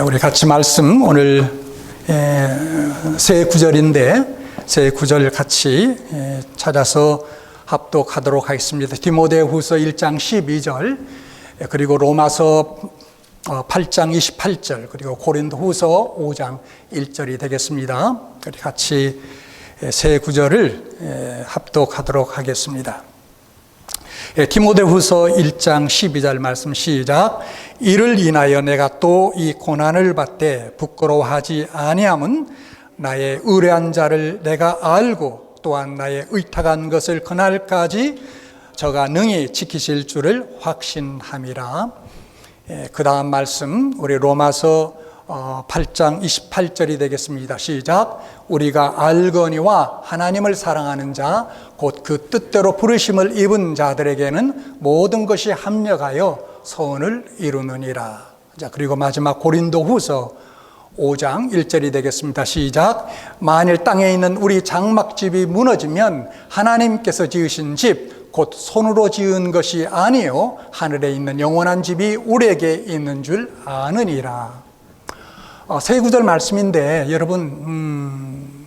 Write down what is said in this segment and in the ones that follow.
우리 같이 말씀 오늘 새 구절인데 새 구절 같이 찾아서 합독하도록 하겠습니다. 디모데후서 1장 12절 그리고 로마서 8장 28절 그리고 고린도후서 5장 1절이 되겠습니다. 우리 같이 새 구절을 합독하도록 하겠습니다. 디모데후서 1장 12절 말씀 시작. 이를 인하여 내가 또 이 고난을 받되 부끄러워하지 아니함은 나의 의뢰한 자를 내가 알고 또한 나의 의탁한 것을 그날까지 저가 능히 지키실 줄을 확신함이라. 그 다음 말씀 우리 로마서 8장 28절이 되겠습니다. 시작. 우리가 알거니와 하나님을 사랑하는 자 곧 그 뜻대로 부르심을 입은 자들에게는 모든 것이 합력하여 소원을 이루느니라. 자, 그리고 마지막 고린도후서 5장 1절이 되겠습니다. 시작. 만일 땅에 있는 우리 장막집이 무너지면 하나님께서 지으신 집 곧 손으로 지은 것이 아니요 하늘에 있는 영원한 집이 우리에게 있는 줄 아느니라. 세 구절 말씀인데 여러분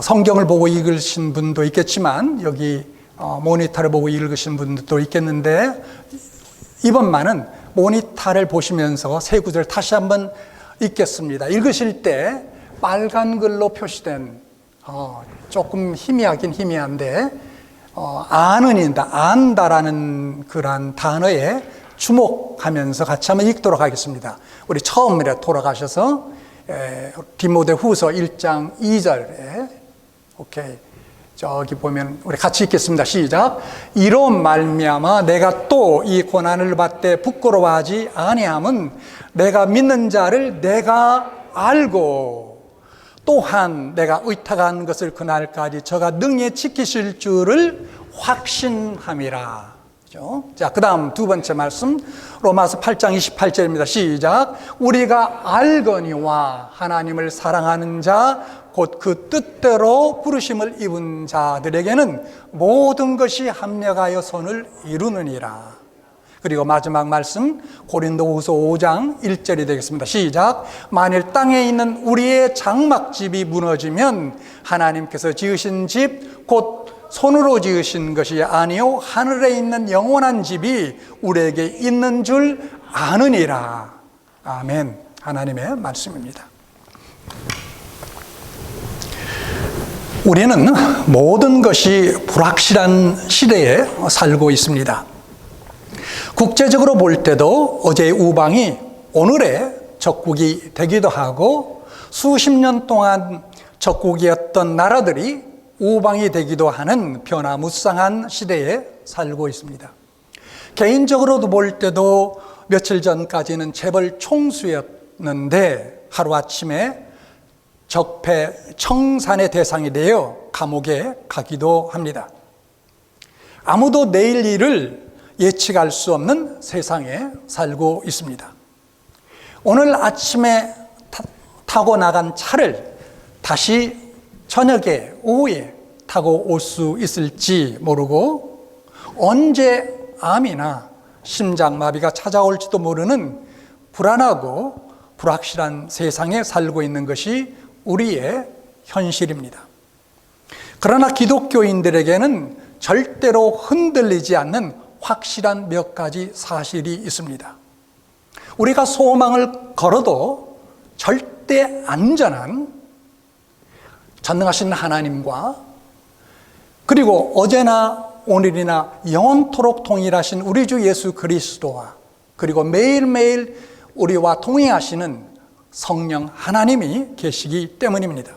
성경을 보고 읽으신 분도 있겠지만 여기 모니터를 보고 읽으신 분도 있겠는데 이번만은 모니터를 보시면서 세 구절 다시 한번 읽겠습니다. 읽으실 때 빨간 글로 표시된 조금 희미하긴 희미한데 아는이다, 안다라는 그런 단어에 주목하면서 같이 한번 읽도록 하겠습니다. 우리 처음에 돌아가셔서 디모데후서 1장 2절에 오케이 저기 보면 우리 같이 읽겠습니다. 시작. 이로 말미암아 내가 또 이 고난을 받되 부끄러워하지 아니함은 내가 믿는 자를 내가 알고 또한 내가 의탁한 것을 그날까지 저가 능히 지키실 줄을 확신함이라. 자, 그 다음 두 번째 말씀 로마서 8장 28절입니다. 시작. 우리가 알거니와 하나님을 사랑하는 자 곧 그 뜻대로 부르심을 입은 자들에게는 모든 것이 합력하여 선을 이루느니라. 그리고 마지막 말씀 고린도후서 5장 1절이 되겠습니다. 시작. 만일 땅에 있는 우리의 장막집이 무너지면 하나님께서 지으신 집 곧 손으로 지으신 것이 아니요 하늘에 있는 영원한 집이 우리에게 있는 줄 아느니라. 아멘. 하나님의 말씀입니다. 우리는 모든 것이 불확실한 시대에 살고 있습니다. 국제적으로 볼 때도 어제의 우방이 오늘의 적국이 되기도 하고 수십 년 동안 적국이었던 나라들이 우방이 되기도 하는 변화무쌍한 시대에 살고 있습니다. 개인적으로도 볼 때도 며칠 전까지는 재벌 총수였는데 하루아침에 적폐 청산의 대상이 되어 감옥에 가기도 합니다. 아무도 내일 일을 예측할 수 없는 세상에 살고 있습니다. 오늘 아침에 타고 나간 차를 다시 저녁에 오후에 타고 올 수 있을지 모르고 언제 암이나 심장마비가 찾아올지도 모르는 불안하고 불확실한 세상에 살고 있는 것이 우리의 현실입니다. 그러나 기독교인들에게는 절대로 흔들리지 않는 확실한 몇 가지 사실이 있습니다. 우리가 소망을 걸어도 절대 안전한 전능하신 하나님과 그리고 어제나 오늘이나 영원토록 동일하신 우리 주 예수 그리스도와 그리고 매일매일 우리와 동행하시는 성령 하나님이 계시기 때문입니다.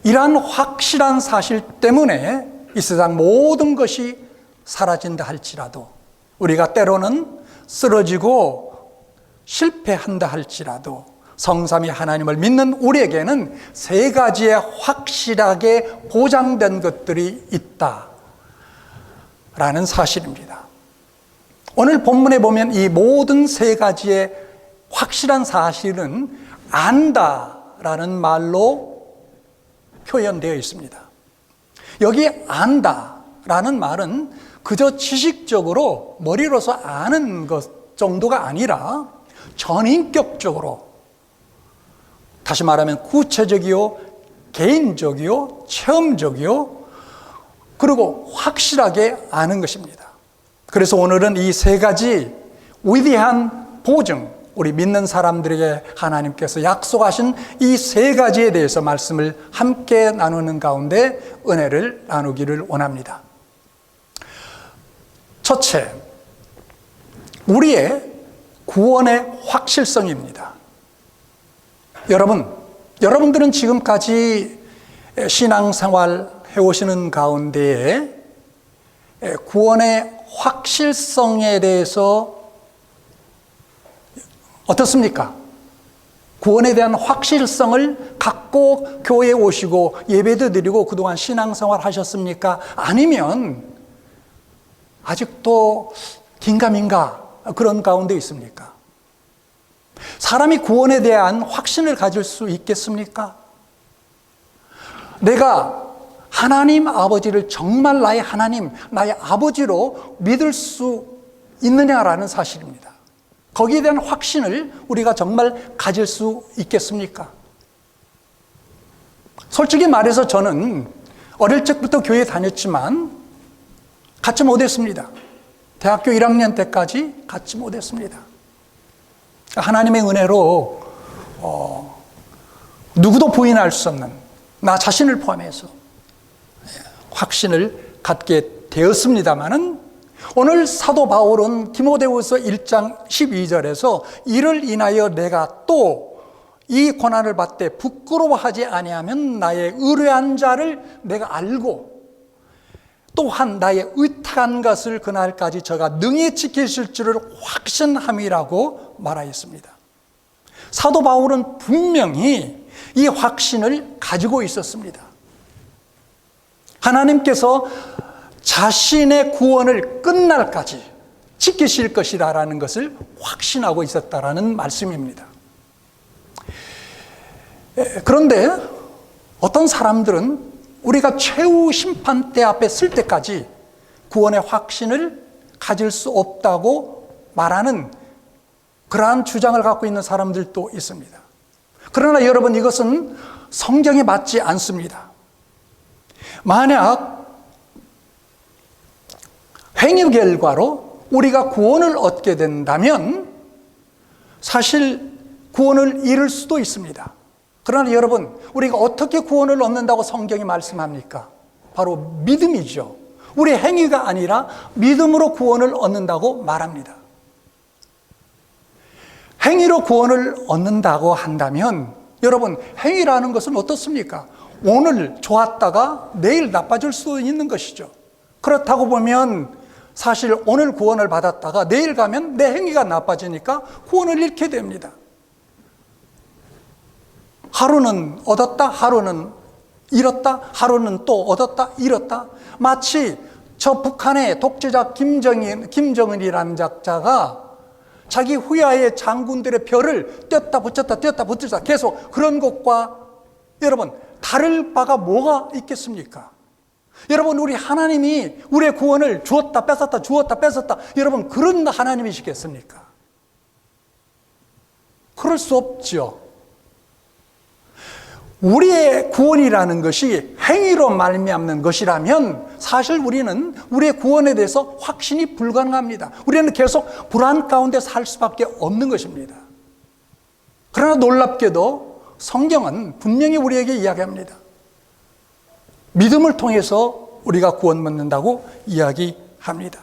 이러한 확실한 사실 때문에 이 세상 모든 것이 사라진다 할지라도 우리가 때로는 쓰러지고 실패한다 할지라도 성삼위 하나님을 믿는 우리에게는 세 가지의 확실하게 보장된 것들이 있다라는 사실입니다. 오늘 본문에 보면 이 모든 세 가지의 확실한 사실은 안다라는 말로 표현되어 있습니다. 여기 안다라는 말은 그저 지식적으로 머리로서 아는 것 정도가 아니라 전인격적으로, 다시 말하면 구체적이요, 개인적이요, 체험적이요, 그리고 확실하게 아는 것입니다. 그래서 오늘은 이 세 가지 위대한 보증, 우리 믿는 사람들에게 하나님께서 약속하신 이 세 가지에 대해서 말씀을 함께 나누는 가운데 은혜를 나누기를 원합니다. 첫째, 우리의 구원의 확실성입니다. 여러분들은 지금까지 신앙생활 해오시는 가운데에 구원의 확실성에 대해서 어떻습니까? 구원에 대한 확실성을 갖고 교회에 오시고 예배도 드리고 그동안 신앙생활 하셨습니까? 아니면 아직도 긴가민가 그런 가운데 있습니까? 사람이 구원에 대한 확신을 가질 수 있겠습니까? 내가 하나님 아버지를 정말 나의 하나님, 나의 아버지로 믿을 수 있느냐라는 사실입니다. 거기에 대한 확신을 우리가 정말 가질 수 있겠습니까? 솔직히 말해서 저는 어릴 적부터 교회에 다녔지만 갖지 못했습니다. 대학교 1학년 때까지 갖지 못했습니다. 하나님의 은혜로 누구도 부인할 수 없는 나 자신을 포함해서 확신을 갖게 되었습니다마는 오늘 사도 바울은 디모데후서 1장 12절에서 이를 인하여 내가 또 이 고난을 받되 부끄러워하지 아니하면 나의 의뢰한 자를 내가 알고 또한 나의 의탁한 것을 그날까지 저가 능히 지키실 줄을 확신함이라고 말하였습니다. 사도 바울은 분명히 이 확신을 가지고 있었습니다. 하나님께서 자신의 구원을 끝날까지 지키실 것이라는 것을 확신하고 있었다라는 말씀입니다. 그런데 어떤 사람들은 우리가 최후 심판대 앞에 설 때까지 구원의 확신을 가질 수 없다고 말하는 그러한 주장을 갖고 있는 사람들도 있습니다. 그러나 여러분, 이것은 성경에 맞지 않습니다. 만약 행위 결과로 우리가 구원을 얻게 된다면 사실 구원을 잃을 수도 있습니다. 그러나 여러분, 우리가 어떻게 구원을 얻는다고 성경이 말씀합니까? 바로 믿음이죠. 우리 행위가 아니라 믿음으로 구원을 얻는다고 말합니다. 행위로 구원을 얻는다고 한다면 여러분, 행위라는 것은 어떻습니까? 오늘 좋았다가 내일 나빠질 수 있는 것이죠. 그렇다고 보면 사실 오늘 구원을 받았다가 내일 가면 내 행위가 나빠지니까 구원을 잃게 됩니다. 하루는 얻었다, 하루는 잃었다, 하루는 또 얻었다, 잃었다. 마치 저 북한의 독재자 김정은이라는 작자가 자기 후야의 장군들의 별을 떼었다 붙였다 계속 그런 것과 여러분 다를 바가 뭐가 있겠습니까? 여러분, 우리 하나님이 우리의 구원을 주었다 뺏었다 주었다 뺏었다 여러분 그런 하나님이시겠습니까? 그럴 수 없죠. 우리의 구원이라는 것이 행위로 말미암는 것이라면 사실 우리는 우리의 구원에 대해서 확신이 불가능합니다. 우리는 계속 불안 가운데 살 수밖에 없는 것입니다. 그러나 놀랍게도 성경은 분명히 우리에게 이야기합니다. 믿음을 통해서 우리가 구원 받는다고 이야기합니다.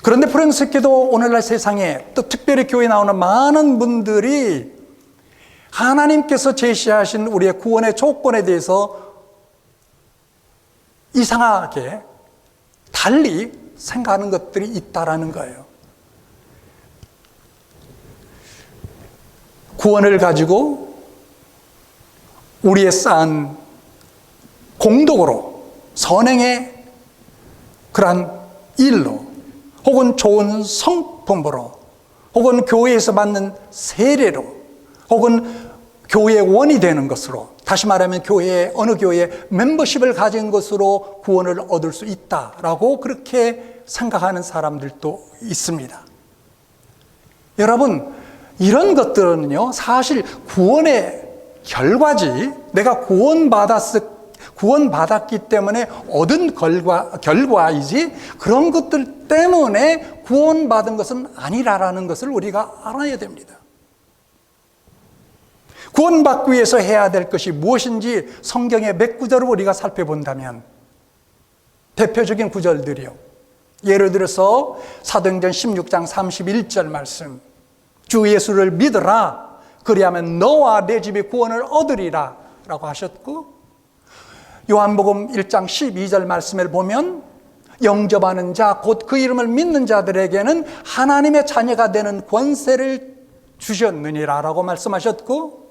그런데 불행스럽게도 오늘날 세상에 또 특별히 교회에 나오는 많은 분들이 하나님께서 제시하신 우리의 구원의 조건에 대해서 이상하게 달리 생각하는 것들이 있다라는 거예요. 구원을 가지고 우리의 쌓은 공덕으로 선행의 그러한 일로 혹은 좋은 성품으로 혹은 교회에서 받는 세례로 혹은 교회의 원이 되는 것으로, 다시 말하면 어느 교회에 멤버십을 가진 것으로 구원을 얻을 수 있다라고 그렇게 생각하는 사람들도 있습니다. 여러분, 이런 것들은요, 사실 구원의 결과지, 내가 구원받았기 때문에 얻은 결과이지, 그런 것들 때문에 구원받은 것은 아니라는 것을 우리가 알아야 됩니다. 구원받기 위해서 해야 될 것이 무엇인지 성경의 몇 구절을 우리가 살펴본다면, 대표적인 구절들이요. 예를 들어서 사도행전 16장 31절 말씀, 주 예수를 믿으라, 그리하면 너와 내 집이 구원을 얻으리라 라고 하셨고, 요한복음 1장 12절 말씀을 보면 영접하는 자, 곧 그 이름을 믿는 자들에게는 하나님의 자녀가 되는 권세를 주셨느니라 라고 말씀하셨고,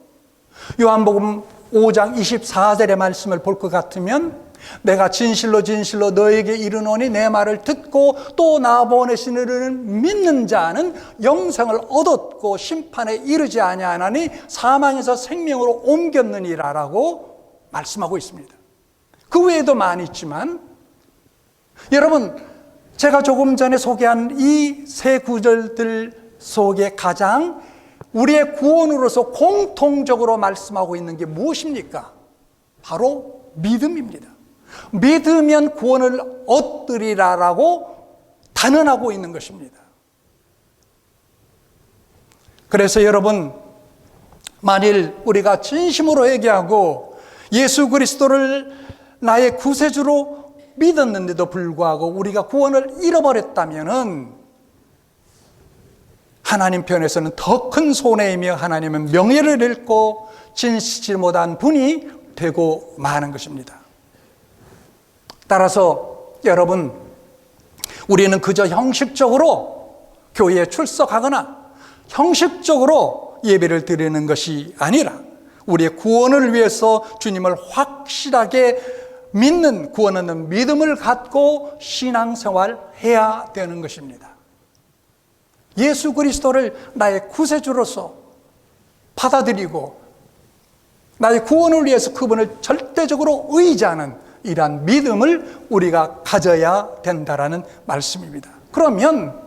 요한복음 5장 24절의 말씀을 볼 것 같으면 내가 진실로 진실로 너에게 이르노니 내 말을 듣고 또 나 보내신 이를 믿는 자는 영생을 얻었고 심판에 이르지 아니하나니 사망에서 생명으로 옮겼느니라 라고 말씀하고 있습니다. 그 외에도 많이 있지만, 여러분, 제가 조금 전에 소개한 이 세 구절들 속에 가장 우리의 구원으로서 공통적으로 말씀하고 있는 게 무엇입니까? 바로 믿음입니다. 믿으면 구원을 얻으리라라고 단언하고 있는 것입니다. 그래서 여러분, 만일 우리가 진심으로 회개하고 예수 그리스도를 나의 구세주로 믿었는데도 불구하고 우리가 구원을 잃어버렸다면은 하나님 편에서는 더 큰 손해이며 하나님은 명예를 잃고 진실치 못한 분이 되고 마는 것입니다. 따라서 여러분, 우리는 그저 형식적으로 교회에 출석하거나 형식적으로 예배를 드리는 것이 아니라 우리의 구원을 위해서 주님을 확실하게 믿는, 구원 얻는 믿음을 갖고 신앙생활해야 되는 것입니다. 예수 그리스도를 나의 구세주로서 받아들이고 나의 구원을 위해서 그분을 절대적으로 의지하는 이러한 믿음을 우리가 가져야 된다라는 말씀입니다. 그러면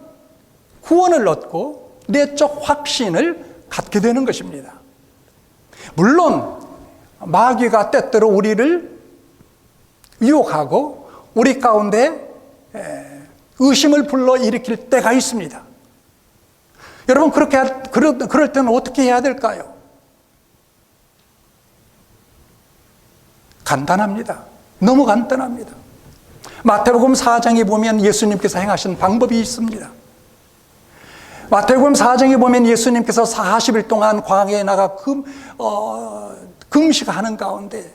구원을 얻고 내적 확신을 갖게 되는 것입니다. 물론 마귀가 때때로 우리를 유혹하고 우리 가운데 의심을 불러일으킬 때가 있습니다. 여러분, 그럴 때는 어떻게 해야 될까요? 간단합니다. 너무 간단합니다. 마태복음 4장에 보면 예수님께서 행하신 방법이 있습니다. 마태복음 4장에 보면 예수님께서 40일 동안 광야에 나가 금식하는 가운데,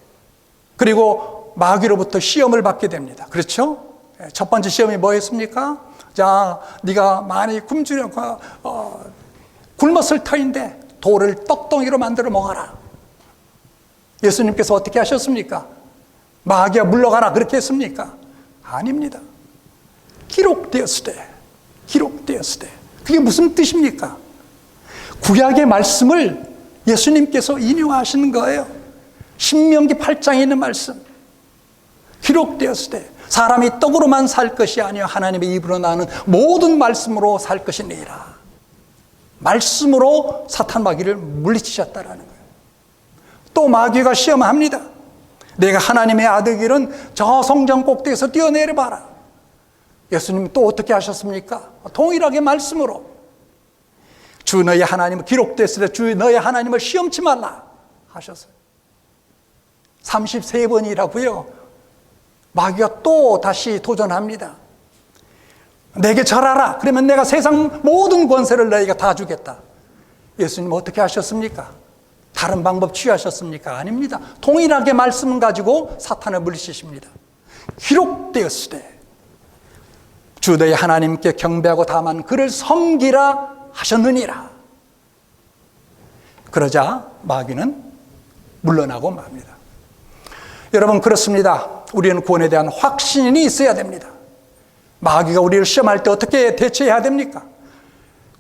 그리고 마귀로부터 시험을 받게 됩니다. 그렇죠? 첫 번째 시험이 뭐였습니까? 자, 네가 많이 굶었을 터인데 돌을 떡덩이로 만들어 먹어라. 예수님께서 어떻게 하셨습니까? 마귀야 물러가라 그렇게 했습니까? 아닙니다. 기록되었으되. 그게 무슨 뜻입니까? 구약의 말씀을 예수님께서 인용하시는 거예요. 신명기 8장에 있는 말씀. 기록되었으되 사람이 떡으로만 살 것이 아니요 하나님의 입으로 나오는 모든 말씀으로 살 것이니라. 말씀으로 사탄 마귀를 물리치셨다라는 거예요. 또 마귀가 시험합니다. 내가 하나님의 아들이면 저 성전 꼭대기에서 뛰어내려 봐라. 예수님 또 어떻게 하셨습니까? 동일하게 말씀으로 주 너희 하나님을 기록됐으되 주 너희 하나님을 시험치 말라 하셨어요. 33번이라고요. 마귀가 또 다시 도전합니다. 내게 절하라. 그러면 내가 세상 모든 권세를 너희가 다 주겠다. 예수님 어떻게 하셨습니까? 다른 방법 취하셨습니까? 아닙니다. 동일하게 말씀 가지고 사탄을 물리치십니다. 기록되었으되 주 너희 하나님께 경배하고 다만 그를 섬기라 하셨느니라. 그러자 마귀는 물러나고 맙니다. 여러분, 그렇습니다. 우리는 구원에 대한 확신이 있어야 됩니다. 마귀가 우리를 시험할 때 어떻게 대처해야 됩니까?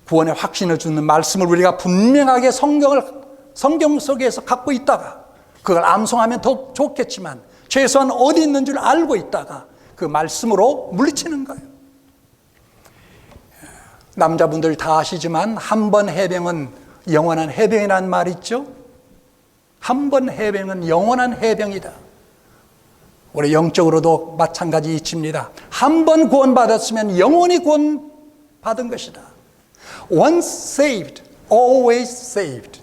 구원의 확신을 주는 말씀을 우리가 분명하게 성경 속에서 갖고 있다가, 그걸 암송하면 더 좋겠지만 최소한 어디 있는 줄 알고 있다가 그 말씀으로 물리치는 거예요. 남자분들 다 아시지만 한 번 해병은 영원한 해병이라는 말 있죠? 한 번 해병은 영원한 해병이다. 우리 영적으로도 마찬가지 이치입니다. 한 번 구원받았으면 영원히 구원받은 것이다. Once saved, always saved.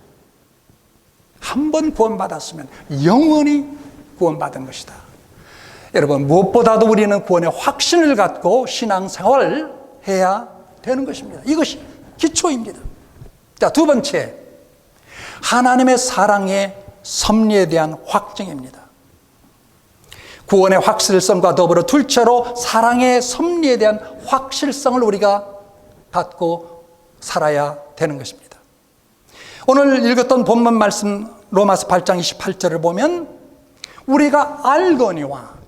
한 번 구원받았으면 영원히 구원받은 것이다. 여러분, 무엇보다도 우리는 구원의 확신을 갖고 신앙생활을 해야 되는 것입니다. 이것이 기초입니다. 자, 두 번째, 하나님의 사랑의 섭리에 대한 확증입니다. 구원의 확실성과 더불어 둘째로 사랑의 섭리에 대한 확실성을 우리가 갖고 살아야 되는 것입니다. 오늘 읽었던 본문 말씀 로마서 8장 28절을 보면 우리가 알거니와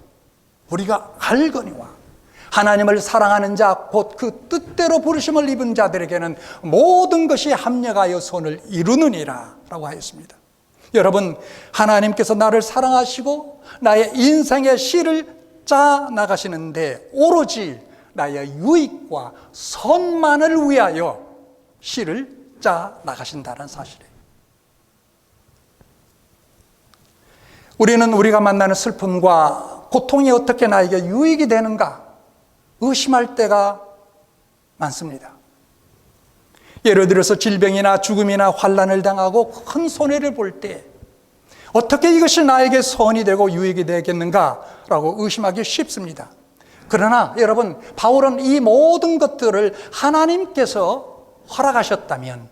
하나님을 사랑하는 자 곧 그 뜻대로 부르심을 입은 자들에게는 모든 것이 합력하여 선을 이루느니라 라고 하였습니다. 여러분, 하나님께서 나를 사랑하시고 나의 인생의 시를 짜 나가시는데 오로지 나의 유익과 선만을 위하여 시를 짜 나가신다는 사실이에요. 우리는 우리가 만나는 슬픔과 고통이 어떻게 나에게 유익이 되는가 의심할 때가 많습니다. 예를 들어서 질병이나 죽음이나 환난을 당하고 큰 손해를 볼 때 어떻게 이것이 나에게 선이 되고 유익이 되겠는가라고 의심하기 쉽습니다. 그러나 여러분, 바울은 이 모든 것들을 하나님께서 허락하셨다면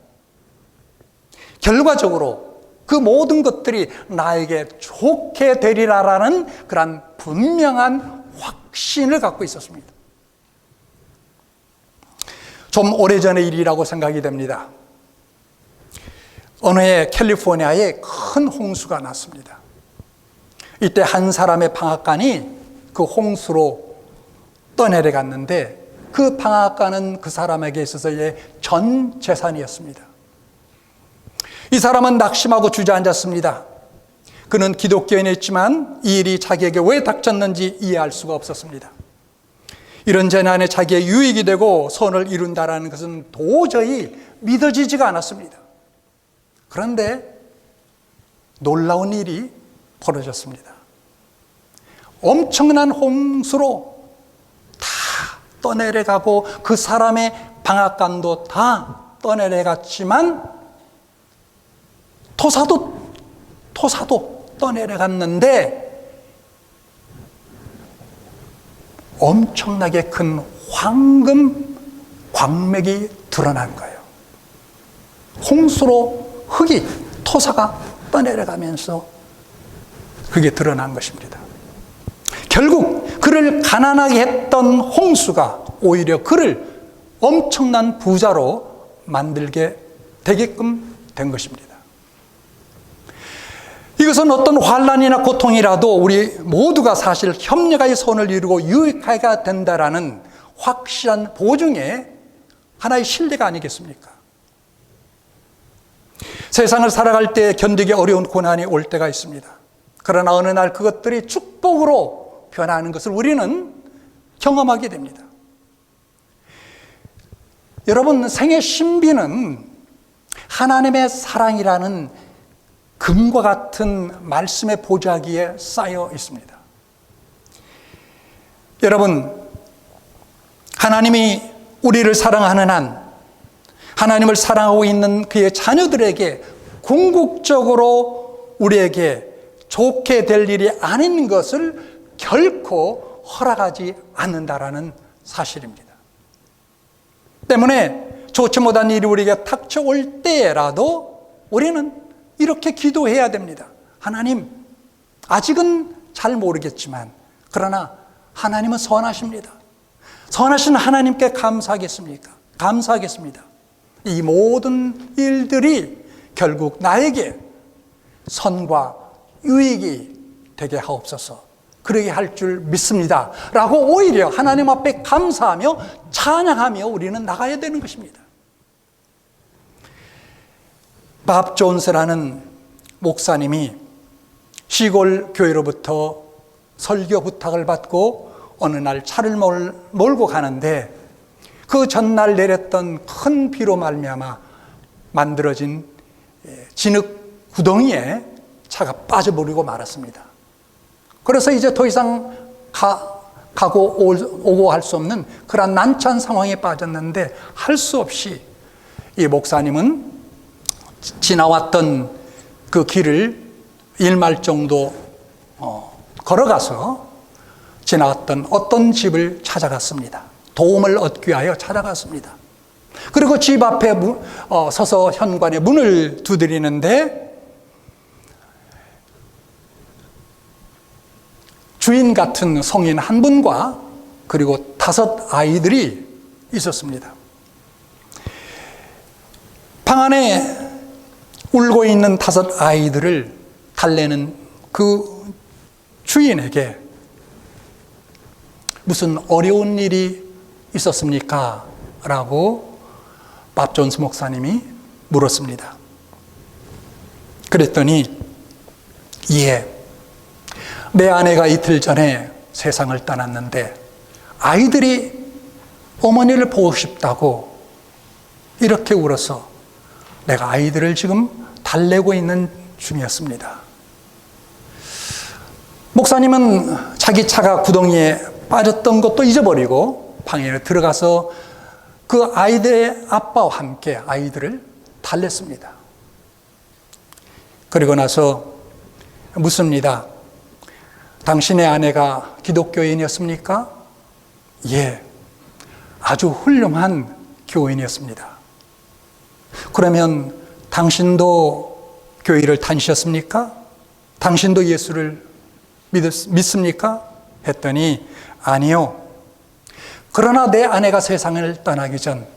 결과적으로 그 모든 것들이 나에게 좋게 되리라라는 그런 분명한 확신을 갖고 있었습니다. 좀 오래전의 일이라고 생각이 됩니다. 어느 해 캘리포니아에 큰 홍수가 났습니다. 이때 한 사람의 방앗간이 그 홍수로 떠내려갔는데 그 방앗간은 그 사람에게 있어서의 전 재산이었습니다. 이 사람은 낙심하고 주저앉았습니다. 그는 기독교인이었지만 이 일이 자기에게 왜 닥쳤는지 이해할 수가 없었습니다. 이런 재난에 자기의 유익이 되고 선을 이룬다는 것은 도저히 믿어지지가 않았습니다. 그런데 놀라운 일이 벌어졌습니다. 엄청난 홍수로 다 떠내려가고 그 사람의 방앗간도 다 떠내려갔지만 토사도 떠내려갔는데 엄청나게 큰 황금 광맥이 드러난 거예요. 홍수로 토사가 떠내려가면서 그게 드러난 것입니다. 결국 그를 가난하게 했던 홍수가 오히려 그를 엄청난 부자로 만들게 되게끔 된 것입니다. 이것은 어떤 환난이나 고통이라도 우리 모두가 사실 협력하여 선을 이루고 유익하게 된다라는 확실한 보증의 하나의 신뢰가 아니겠습니까? 세상을 살아갈 때 견디기 어려운 고난이 올 때가 있습니다. 그러나 어느 날 그것들이 축복으로 변하는 것을 우리는 경험하게 됩니다. 여러분, 생의 신비는 하나님의 사랑이라는 금과 같은 말씀의 보자기에 쌓여 있습니다. 여러분, 하나님이 우리를 사랑하는 한 하나님을 사랑하고 있는 그의 자녀들에게 궁극적으로 우리에게 좋게 될 일이 아닌 것을 결코 허락하지 않는다라는 사실입니다. 때문에 좋지 못한 일이 우리에게 닥쳐올 때라도 우리는 이렇게 기도해야 됩니다. 하나님, 아직은 잘 모르겠지만 그러나 하나님은 선하십니다. 선하신 하나님께 감사하겠습니다. 이 모든 일들이 결국 나에게 선과 유익이 되게 하옵소서. 그러게 할 줄 믿습니다 라고 오히려 하나님 앞에 감사하며 찬양하며 우리는 나가야 되는 것입니다. 밥 존스라는 목사님이 시골 교회로부터 설교 부탁을 받고 어느 날 차를 몰고 가는데 그 전날 내렸던 큰 비로 말미암아 만들어진 진흙 구덩이에 차가 빠져버리고 말았습니다. 그래서 이제 더 이상 오고 할 수 없는 그런 난처한 상황에 빠졌는데, 할 수 없이 이 목사님은 지나왔던 그 길을 1마일 정도 걸어가서 지나왔던 어떤 집을 찾아갔습니다. 도움을 얻기 위하여 찾아갔습니다. 그리고 집 앞에 서서 현관에 문을 두드리는데, 주인 같은 성인 한 분과 그리고 5 아이들이 있었습니다. 방 안에 울고 있는 5 아이들을 달래는 그 주인에게 무슨 어려운 일이 있었습니까? 라고 밥 존스 목사님이 물었습니다. 그랬더니, 예, 내 아내가 이틀 전에 세상을 떠났는데 아이들이 어머니를 보고 싶다고 이렇게 울어서 내가 아이들을 지금 달래고 있는 중이었습니다. 목사님은 자기 차가 구덩이에 빠졌던 것도 잊어버리고 방에 들어가서 그 아이들의 아빠와 함께 아이들을 달랬습니다. 그리고 나서 묻습니다. 당신의 아내가 기독교인이었습니까? 예, 아주 훌륭한 교인이었습니다. 그러면 당신도 교회를 다니셨습니까? 당신도 예수를 믿습니까? 했더니 아니요. 그러나 내 아내가 세상을 떠나기 전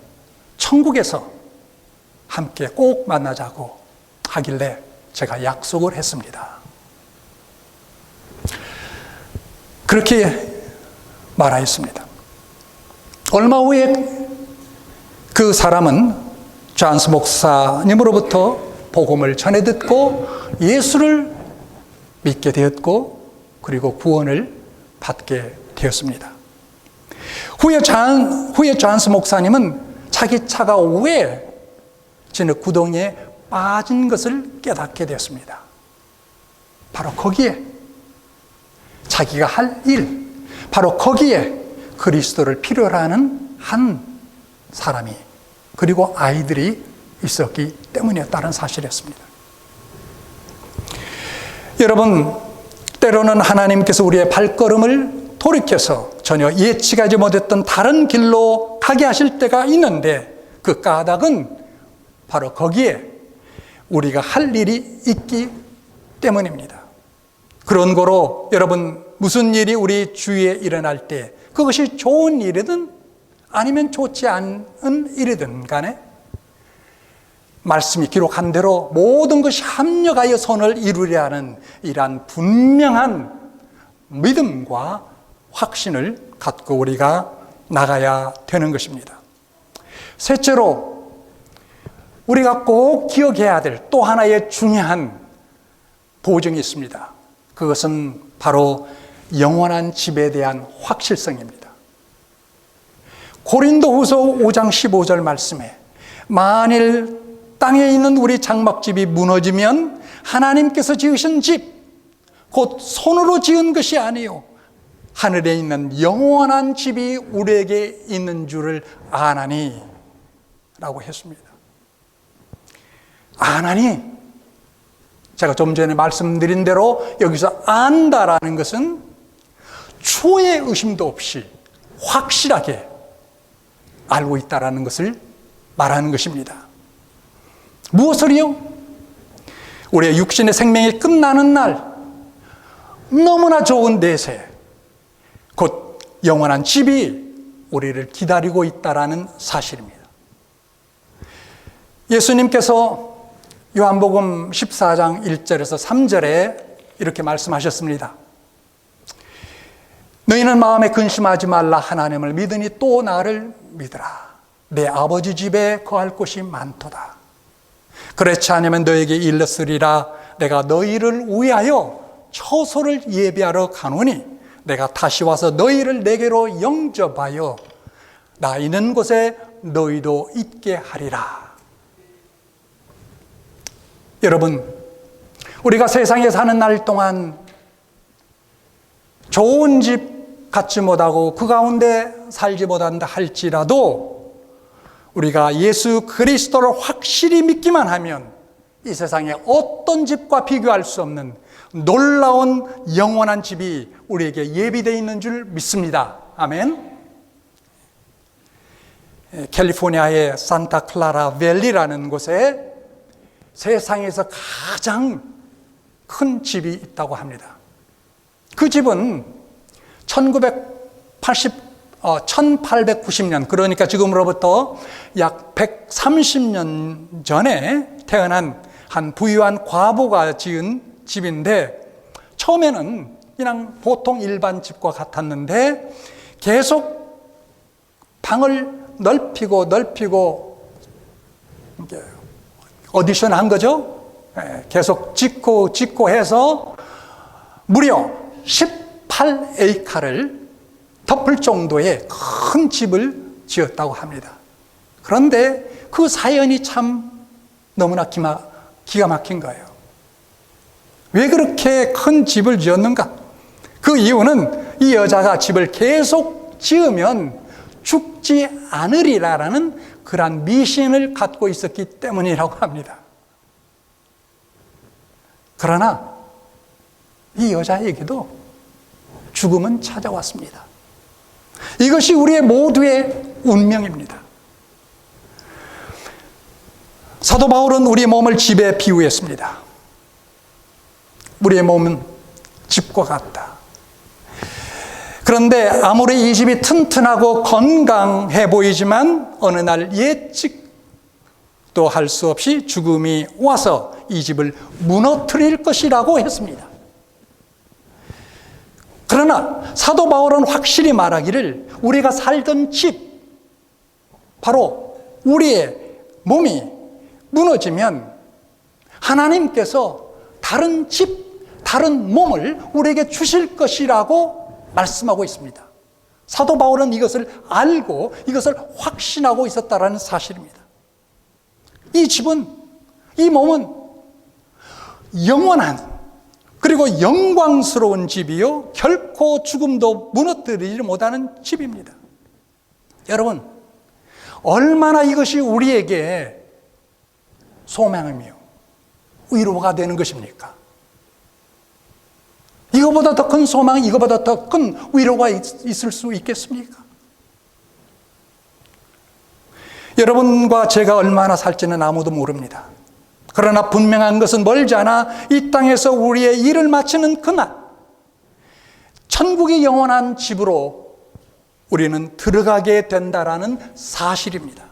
천국에서 함께 꼭 만나자고 하길래 제가 약속을 했습니다. 그렇게 말하였습니다. 얼마 후에 그 사람은 존스 목사님으로부터 복음을 전해 듣고 예수를 믿게 되었고, 그리고 구원을 받게 되었습니다. 후에 존스 목사님은 자기 차가 왜 진흙 구덩이에 빠진 것을 깨닫게 되었습니다. 바로 거기에 자기가 할 일, 바로 거기에 그리스도를 필요로 하는 한 사람이, 그리고 아이들이 있었기 때문이었다는 사실이었습니다. 여러분, 때로는 하나님께서 우리의 발걸음을 돌이켜서 전혀 예측하지 못했던 다른 길로 가게 하실 때가 있는데, 그 까닭은 바로 거기에 우리가 할 일이 있기 때문입니다. 그런 거로 여러분, 무슨 일이 우리 주위에 일어날 때 그것이 좋은 일이든 아니면 좋지 않은 일이든 간에 말씀이 기록한 대로 모든 것이 합력하여 선을 이루려 하는 이러한 분명한 믿음과 확신을 갖고 우리가 나가야 되는 것입니다. 셋째로, 우리가 꼭 기억해야 될 또 하나의 중요한 보증이 있습니다. 그것은 바로 영원한 집에 대한 확실성입니다. 고린도후서 5장 15절 말씀에 만일 땅에 있는 우리 장막집이 무너지면 하나님께서 지으신 집, 곧 손으로 지은 것이 아니요 하늘에 있는 영원한 집이 우리에게 있는 줄을 아나니 라고 했습니다. 아나니, 제가 좀 전에 말씀드린 대로 여기서 안다라는 것은 초의 의심도 없이 확실하게 알고 있다라는 것을 말하는 것입니다. 무엇을요? 우리의 육신의 생명이 끝나는 날, 너무나 좋은 내세, 곧 영원한 집이 우리를 기다리고 있다라는 사실입니다. 예수님께서 요한복음 14장 1절에서 3절에 이렇게 말씀하셨습니다. 너희는 마음에 근심하지 말라. 하나님을 믿으니 또 나를 믿으라. 내 아버지 집에 거할 곳이 많도다. 그렇지 않으면 너에게 일렀으리라. 내가 너희를 위하여 처소를 예비하러 가노니 내가 다시 와서 너희를 내게로 영접하여 나 있는 곳에 너희도 있게 하리라. 여러분, 우리가 세상에 사는 날 동안 좋은 집 갖지 못하고 그 가운데 살지 못한다 할지라도 우리가 예수 그리스도를 확실히 믿기만 하면 이 세상에 어떤 집과 비교할 수 없는 놀라운 영원한 집이 우리에게 예비되어 있는 줄 믿습니다. 아멘. 캘리포니아의 산타클라라 밸리라는 곳에 세상에서 가장 큰 집이 있다고 합니다. 그 집은 1890년, 그러니까 지금으로부터 약 130년 전에 태어난 한 부유한 과부가 지은 집인데, 처음에는 그냥 보통 일반 집과 같았는데 계속 방을 넓히고 어디션 한 거죠. 계속 짓고 해서 무려 18에이카를 덮을 정도의 큰 집을 지었다고 합니다. 그런데 그 사연이 참 너무나 기가 막힌 거예요. 왜 그렇게 큰 집을 지었는가? 그 이유는 이 여자가 집을 계속 지으면 죽지 않으리라라는 그러한 미신을 갖고 있었기 때문이라고 합니다. 그러나 이 여자에게도 죽음은 찾아왔습니다. 이것이 우리의 모두의 운명입니다. 사도 바울은 우리의 몸을 집에 비유했습니다. 우리의 몸은 집과 같다. 그런데 아무리 이 집이 튼튼하고 건강해 보이지만 어느 날 예측도 할 수 없이 죽음이 와서 이 집을 무너뜨릴 것이라고 했습니다. 그러나 사도 바울은 확실히 말하기를 우리가 살던 집, 바로 우리의 몸이 무너지면 하나님께서 다른 집, 다른 몸을 우리에게 주실 것이라고 말씀하고 있습니다. 사도 바울은 이것을 알고 이것을 확신하고 있었다는 사실입니다. 이 집은, 이 몸은 영원한 그리고 영광스러운 집이요 결코 죽음도 무너뜨리지 못하는 집입니다. 여러분, 얼마나 이것이 우리에게 소망이며 위로가 되는 것입니까? 이거보다 더 큰 소망, 이거보다 더 큰 위로가 있을 수 있겠습니까? 여러분과 제가 얼마나 살지는 아무도 모릅니다. 그러나 분명한 것은 멀지 않아 이 땅에서 우리의 일을 마치는 그날, 천국의 영원한 집으로 우리는 들어가게 된다라는 사실입니다.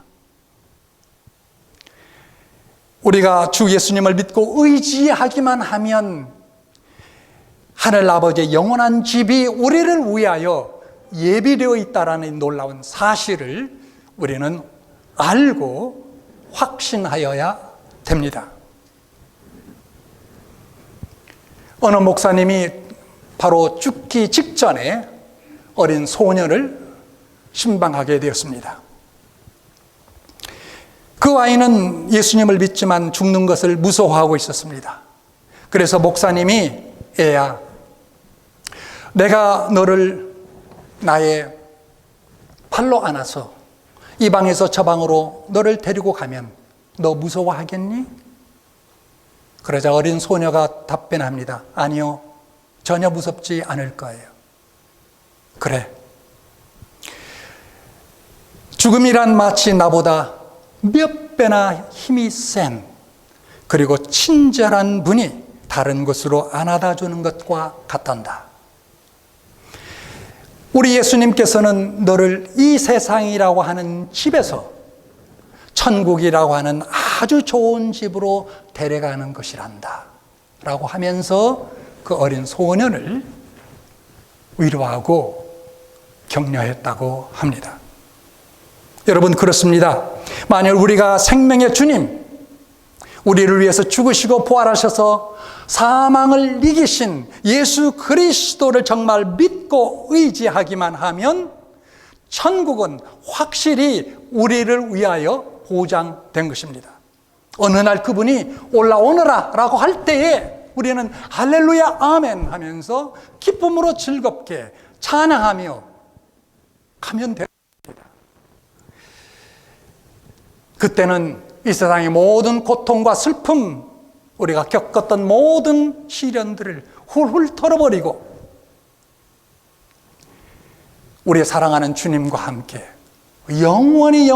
우리가 주 예수님을 믿고 의지하기만 하면 하늘 아버지의 영원한 집이 우리를 위하여 예비되어 있다라는 놀라운 사실을 우리는 알고 확신하여야 됩니다. 어느 목사님이 바로 죽기 직전에 어린 소년을 신방하게 되었습니다. 그 아이는 예수님을 믿지만 죽는 것을 무서워하고 있었습니다. 그래서 목사님이 애야, 내가 너를 나의 팔로 안아서 이 방에서 저 방으로 너를 데리고 가면 너 무서워하겠니? 그러자 어린 소녀가 답변합니다. 아니요, 전혀 무섭지 않을 거예요. 그래, 죽음이란 마치 나보다 몇 배나 힘이 센 그리고 친절한 분이 다른 곳으로 안아다 주는 것과 같단다. 우리 예수님께서는 너를 이 세상이라고 하는 집에서 천국이라고 하는 아주 좋은 집으로 데려가는 것이란다 라고 하면서 그 어린 소년을 위로하고 격려했다고 합니다. 여러분, 그렇습니다. 만일 우리가 생명의 주님, 우리를 위해서 죽으시고 부활하셔서 사망을 이기신 예수 그리스도를 정말 믿고 의지하기만 하면 천국은 확실히 우리를 위하여 보장된 것입니다. 어느 날 그분이 올라오너라 라고 할 때에 우리는 할렐루야 아멘 하면서 기쁨으로 즐겁게 찬양하며 가면 됩니다. 그때는 이 세상의 모든 고통과 슬픔, 우리가 겪었던 모든 시련들을 훌훌 털어버리고 우리의 사랑하는 주님과 함께 영원히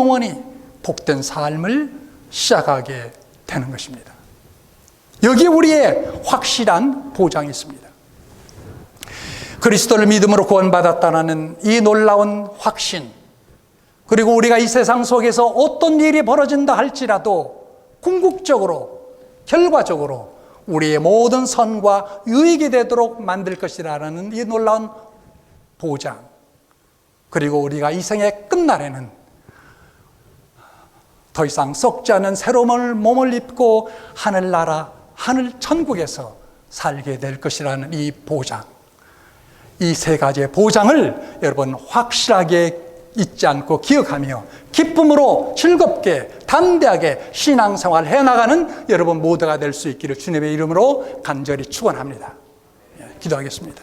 복된 삶을 시작하게 되는 것입니다. 여기에 우리의 확실한 보장이 있습니다. 그리스도를 믿음으로 구원받았다는 이 놀라운 확신, 그리고 우리가 이 세상 속에서 어떤 일이 벌어진다 할지라도 궁극적으로, 결과적으로 우리의 모든 선과 유익이 되도록 만들 것이라는 이 놀라운 보장, 그리고 우리가 이 생의 끝날에는 더 이상 썩지 않은 새로운 몸을 입고 하늘나라, 하늘 천국에서 살게 될 것이라는 이 보장, 이 세 가지의 보장을 여러분 확실하게 잊지 않고 기억하며 기쁨으로 즐겁게 담대하게 신앙생활 해나가는 여러분 모두가 될 수 있기를 주님의 이름으로 간절히 축원합니다. 기도하겠습니다.